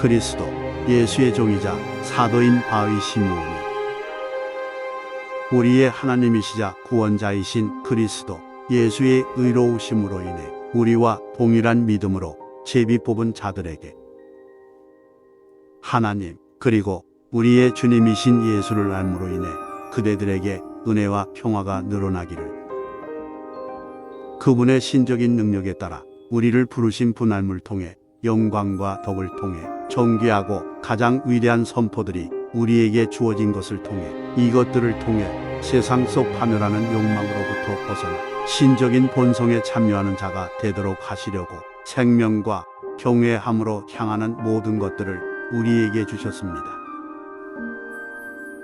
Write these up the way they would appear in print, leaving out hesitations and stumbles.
그리스도 예수의 종이자 사도인 바의 시므온이 우리의 하나님이시자 구원자이신 그리스도 예수의 의로우심으로 인해 우리와 동일한 믿음으로 제비 뽑은 자들에게 하나님 그리고 우리의 주님이신 예수를 알므로 인해 그대들에게 은혜와 평화가 늘어나기를 그분의 신적인 능력에 따라 우리를 부르신 분알물 통해 영광과 덕을 통해 존귀하고 가장 위대한 선포들이 우리에게 주어진 것을 통해 이것들을 통해 세상 속 파멸하는 욕망으로부터 벗어나 신적인 본성에 참여하는 자가 되도록 하시려고 생명과 경외함으로 향하는 모든 것들을 우리에게 주셨습니다.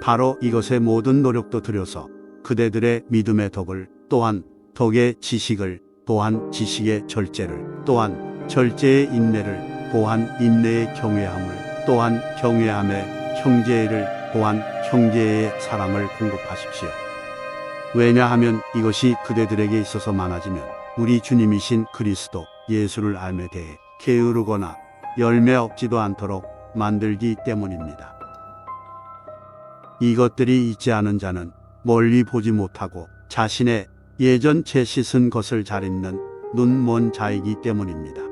바로 이것의 모든 노력도 들여서 그대들의 믿음의 덕을 또한 덕의 지식을 또한 지식의 절제를 또한 절제의 인내를 또한 인내의 경외함을 또한 경외함의 형제를 또한 형제의 사랑을 공급하십시오. 왜냐하면 이것이 그대들에게 있어서 많아지면 우리 주님이신 그리스도 예수를 알매 대해 게으르거나 열매 없지도 않도록 만들기 때문입니다. 이것들이 있지 않은 자는 멀리 보지 못하고 자신의 예전 채 씻은 것을 잘 입는 눈 먼 자이기 때문입니다.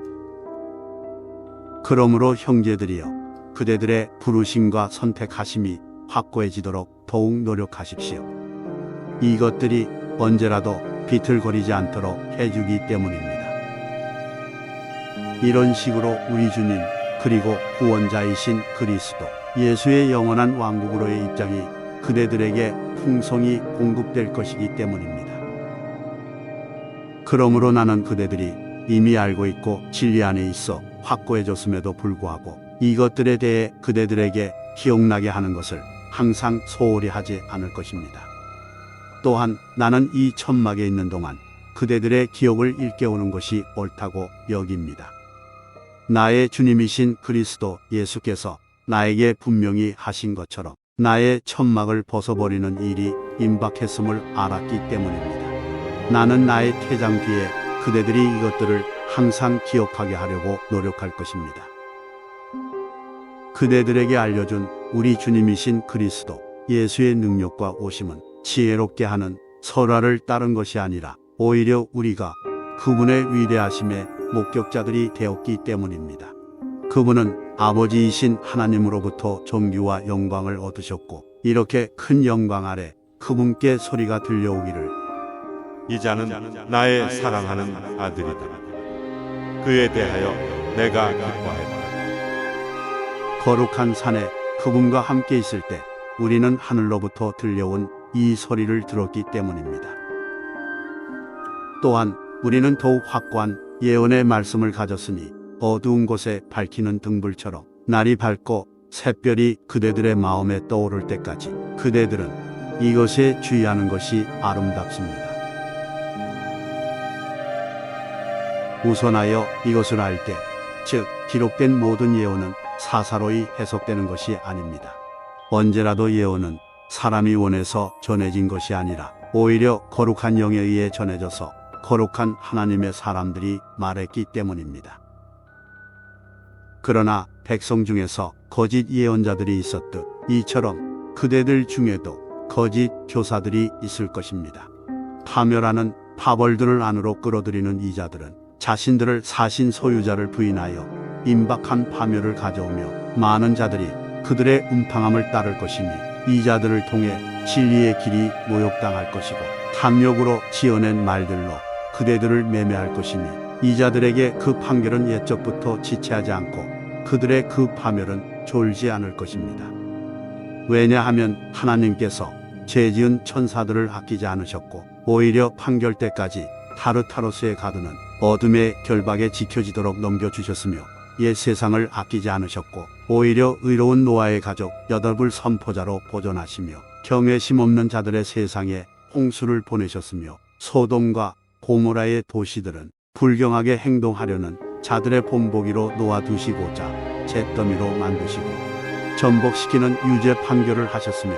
그러므로 형제들이여 그대들의 부르심과 선택하심이 확고해지도록 더욱 노력하십시오. 이것들이 언제라도 비틀거리지 않도록 해주기 때문입니다. 이런 식으로 우리 주님 그리고 구원자이신 그리스도 예수의 영원한 왕국으로의 입장이 그대들에게 풍성히 공급될 것이기 때문입니다. 그러므로 나는 그대들이 이미 알고 있고 진리 안에 있어 확고해졌음에도 불구하고 이것들에 대해 그대들에게 기억나게 하는 것을 항상 소홀히 하지 않을 것입니다. 또한 나는 이 천막에 있는 동안 그대들의 기억을 일깨우는 것이 옳다고 여깁니다. 나의 주님이신 그리스도 예수께서 나에게 분명히 하신 것처럼 나의 천막을 벗어버리는 일이 임박했음을 알았기 때문입니다. 나는 나의 퇴장 뒤에 그대들이 이것들을 항상 기억하게 하려고 노력할 것입니다. 그대들에게 알려준 우리 주님이신 그리스도 예수의 능력과 오심은 지혜롭게 하는 설화를 따른 것이 아니라 오히려 우리가 그분의 위대하심의 목격자들이 되었기 때문입니다. 그분은 아버지이신 하나님으로부터 존귀와 영광을 얻으셨고 이렇게 큰 영광 아래 그분께 소리가 들려오기를 이 자는 나의 사랑하는 아들이다. 그에 대하여 내가 기뻐하였다. 거룩한 산에 그분과 함께 있을 때 우리는 하늘로부터 들려온 이 소리를 들었기 때문입니다. 또한 우리는 더욱 확고한 예언의 말씀을 가졌으니 어두운 곳에 밝히는 등불처럼 날이 밝고 샛별이 그대들의 마음에 떠오를 때까지 그대들은 이것에 주의하는 것이 아름답습니다. 우선하여 이것을 알 때, 즉 기록된 모든 예언은 사사로이 해석되는 것이 아닙니다. 언제라도 예언은 사람이 원해서 전해진 것이 아니라 오히려 거룩한 영에 의해 전해져서 거룩한 하나님의 사람들이 말했기 때문입니다. 그러나 백성 중에서 거짓 예언자들이 있었듯 이처럼 그대들 중에도 거짓 교사들이 있을 것입니다. 파멸하는 파벌들을 안으로 끌어들이는 이자들은 자신들을 사신 소유자를 부인하여 임박한 파멸을 가져오며 많은 자들이 그들의 음탕함을 따를 것이니 이자들을 통해 진리의 길이 모욕당할 것이고 탐욕으로 지어낸 말들로 그대들을 매매할 것이니 이자들에게 그 판결은 옛적부터 지체하지 않고 그들의 그 파멸은 졸지 않을 것입니다. 왜냐하면 하나님께서 죄지은 천사들을 아끼지 않으셨고 오히려 판결 때까지 타르타로스에 가두는 어둠의 결박에 지켜지도록 넘겨주셨으며 옛 세상을 아끼지 않으셨고 오히려 의로운 노아의 가족 8을 선포자로 보존하시며 경외심 없는 자들의 세상에 홍수를 보내셨으며 소돔과 고모라의 도시들은 불경하게 행동하려는 자들의 본보기로 놓아두시고자 잿더미로 만드시고 전복시키는 유죄 판결을 하셨으며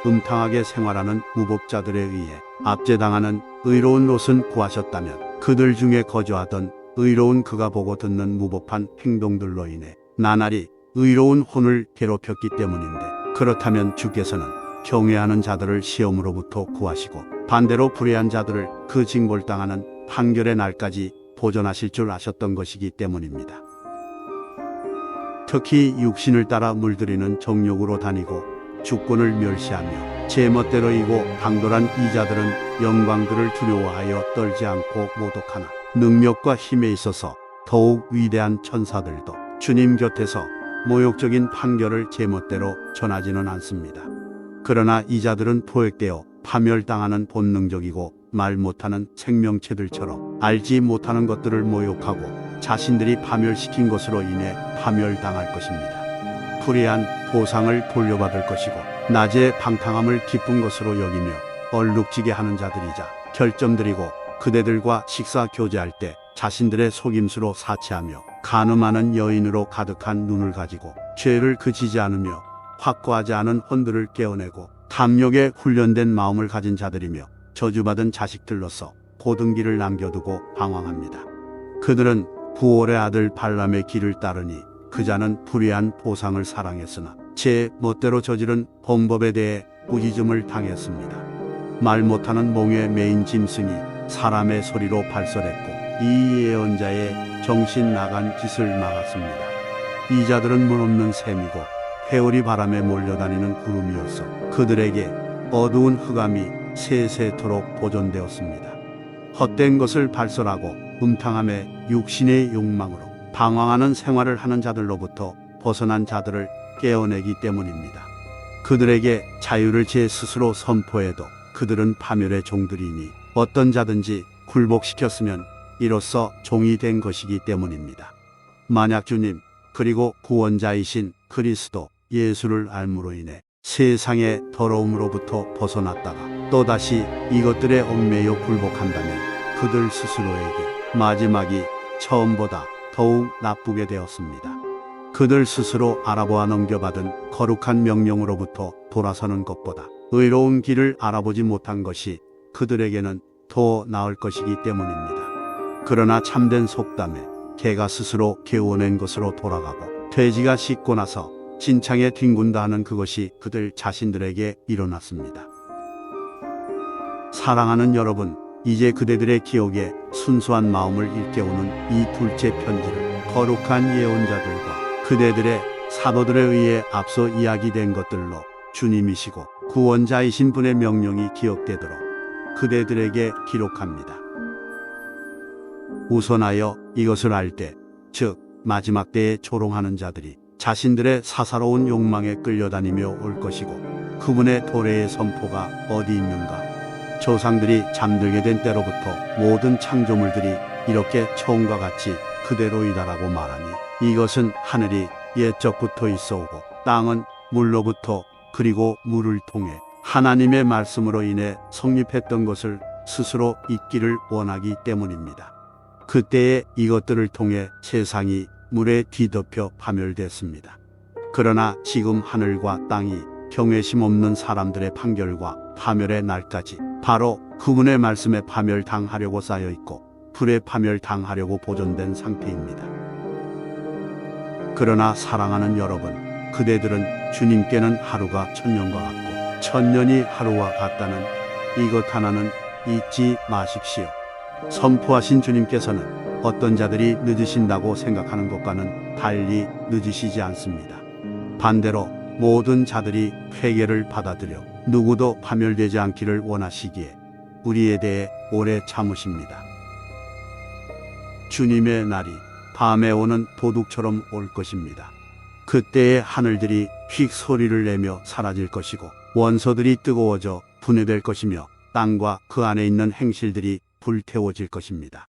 음탕하게 생활하는 무법자들에 의해 압제당하는 의로운 롯은 구하셨다면 그들 중에 거주하던 의로운 그가 보고 듣는 무법한 행동들로 인해 나날이 의로운 혼을 괴롭혔기 때문인데, 그렇다면 주께서는 경외하는 자들을 시험으로부터 구하시고 반대로 불의한 자들을 그 징벌당하는 판결의 날까지 보존하실 줄 아셨던 것이기 때문입니다. 특히 육신을 따라 물들이는 정욕으로 다니고 주권을 멸시하며 제멋대로 이고 당돌한 이 자들은 영광들을 두려워하여 떨지 않고 모독하나 능력과 힘에 있어서 더욱 위대한 천사들도 주님 곁에서 모욕적인 판결을 제멋대로 전하지는 않습니다. 그러나 이 자들은 포획되어 파멸당하는 본능적이고 말 못하는 생명체들처럼 알지 못하는 것들을 모욕하고 자신들이 파멸시킨 것으로 인해 파멸당할 것입니다. 불의한 보상을 돌려받을 것이고 낮의 방탕함을 기쁜 것으로 여기며 얼룩지게 하는 자들이자 결점들이고 그대들과 식사 교제할 때 자신들의 속임수로 사치하며 간음하는 여인으로 가득한 눈을 가지고 죄를 그치지 않으며 확고하지 않은 혼들을 깨어내고 탐욕에 훈련된 마음을 가진 자들이며 저주받은 자식들로서 고등기를 남겨두고 방황합니다. 그들은 부올의 아들 발람의 길을 따르니 그 자는 불의한 보상을 사랑했으나 제 멋대로 저지른 범법에 대해 꾸짖음을 당했습니다. 말 못하는 몽에 매인 짐승이 사람의 소리로 발설했고 이 예언자의 정신 나간 짓을 막았습니다. 이 자들은 물 없는 샘이고 회오리 바람에 몰려다니는 구름이었어 그들에게 어두운 흑암이 세세토록 보존되었습니다. 헛된 것을 발설하고 음탕함에 육신의 욕망으로 방황하는 생활을 하는 자들로부터 벗어난 자들을 깨어내기 때문입니다. 그들에게 자유를 제 스스로 선포해도 그들은 파멸의 종들이니 어떤 자든지 굴복시켰으면 이로써 종이 된 것이기 때문입니다. 만약 주님 그리고 구원자이신 그리스도 예수를 알므로 인해 세상의 더러움으로부터 벗어났다가 또다시 이것들에 얽매여 굴복한다면 그들 스스로에게 마지막이 처음보다 더욱 나쁘게 되었습니다. 그들 스스로 알아보아 넘겨받은 거룩한 명령으로부터 돌아서는 것보다 의로운 길을 알아보지 못한 것이 그들에게는 더 나을 것이기 때문입니다. 그러나 참된 속담에 개가 스스로 개워낸 것으로 돌아가고 돼지가 씻고 나서 진창에 뒹군다 하는 그것이 그들 자신들에게 일어났습니다. 사랑하는 여러분, 이제 그대들의 기억에 순수한 마음을 일깨우는 이 둘째 편지를 거룩한 예언자들과 그대들의 사도들에 의해 앞서 이야기된 것들로 주님이시고 구원자이신 분의 명령이 기억되도록 그대들에게 기록합니다. 우선하여 이것을 알 때, 즉 마지막 때에 조롱하는 자들이 자신들의 사사로운 욕망에 끌려다니며 올 것이고 그분의 도래의 선포가 어디 있는가? 조상들이 잠들게 된 때로부터 모든 창조물들이 이렇게 처음과 같이 그대로이다라고 말하니 이것은 하늘이 옛적부터 있어오고 땅은 물로부터 그리고 물을 통해 하나님의 말씀으로 인해 성립했던 것을 스스로 잊기를 원하기 때문입니다. 그때에 이것들을 통해 세상이 물에 뒤덮여 파멸됐습니다. 그러나 지금 하늘과 땅이 경외심 없는 사람들의 판결과 파멸의 날까지 바로 그분의 말씀에 파멸당하려고 쌓여있고 불에 파멸당하려고 보존된 상태입니다. 그러나 사랑하는 여러분, 그대들은 주님께는 하루가 천년과 같고 천년이 하루와 같다는 이것 하나는 잊지 마십시오. 선포하신 주님께서는 어떤 자들이 늦으신다고 생각하는 것과는 달리 늦으시지 않습니다. 반대로 모든 자들이 회개를 받아들여 누구도 파멸되지 않기를 원하시기에 우리에 대해 오래 참으십니다. 주님의 날이 밤에 오는 도둑처럼 올 것입니다. 그때의 하늘들이 휙 소리를 내며 사라질 것이고 원소들이 뜨거워져 분해될 것이며 땅과 그 안에 있는 행실들이 불태워질 것입니다.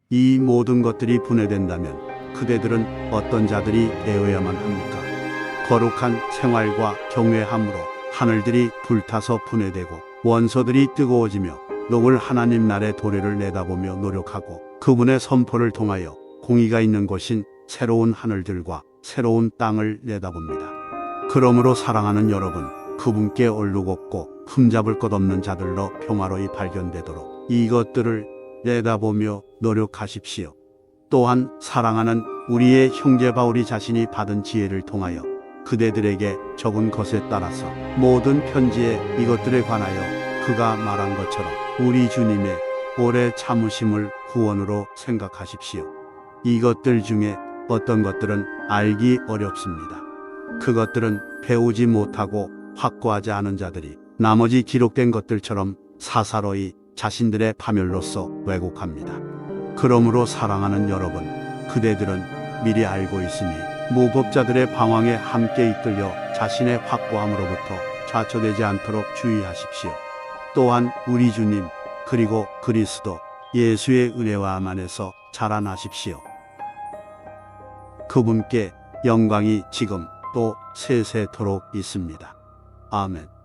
이 모든 것들이 분해된다면 그대들은 어떤 자들이 되어야만 합니까? 거룩한 생활과 경외함으로 하늘들이 불타서 분해되고 원소들이 뜨거워지며 녹을 하나님 날의 도래를 내다보며 노력하고 그분의 선포를 통하여 공의가 있는 곳인 새로운 하늘들과 새로운 땅을 내다봅니다. 그러므로 사랑하는 여러분, 그분께 얼룩없고 흠잡을 것 없는 자들로 평화로이 발견되도록 이것들을 내다보며 노력하십시오. 또한 사랑하는 우리의 형제 바울이 자신이 받은 지혜를 통하여 그대들에게 적은 것에 따라서 모든 편지에 이것들에 관하여 그가 말한 것처럼 우리 주님의 오래 참으심을 구원으로 생각하십시오. 이것들 중에 어떤 것들은 알기 어렵습니다. 그것들은 배우지 못하고 확고하지 않은 자들이 나머지 기록된 것들처럼 사사로이 자신들의 파멸로서 왜곡합니다. 그러므로 사랑하는 여러분, 그대들은 미리 알고 있으니 무법자들의 방황에 함께 이끌려 자신의 확고함으로부터 좌초되지 않도록 주의하십시오. 또한 우리 주님 그리고 그리스도 예수의 은혜와 안에서 자라나십시오. 그분께 영광이 지금 또 세세토록 있습니다. 아멘.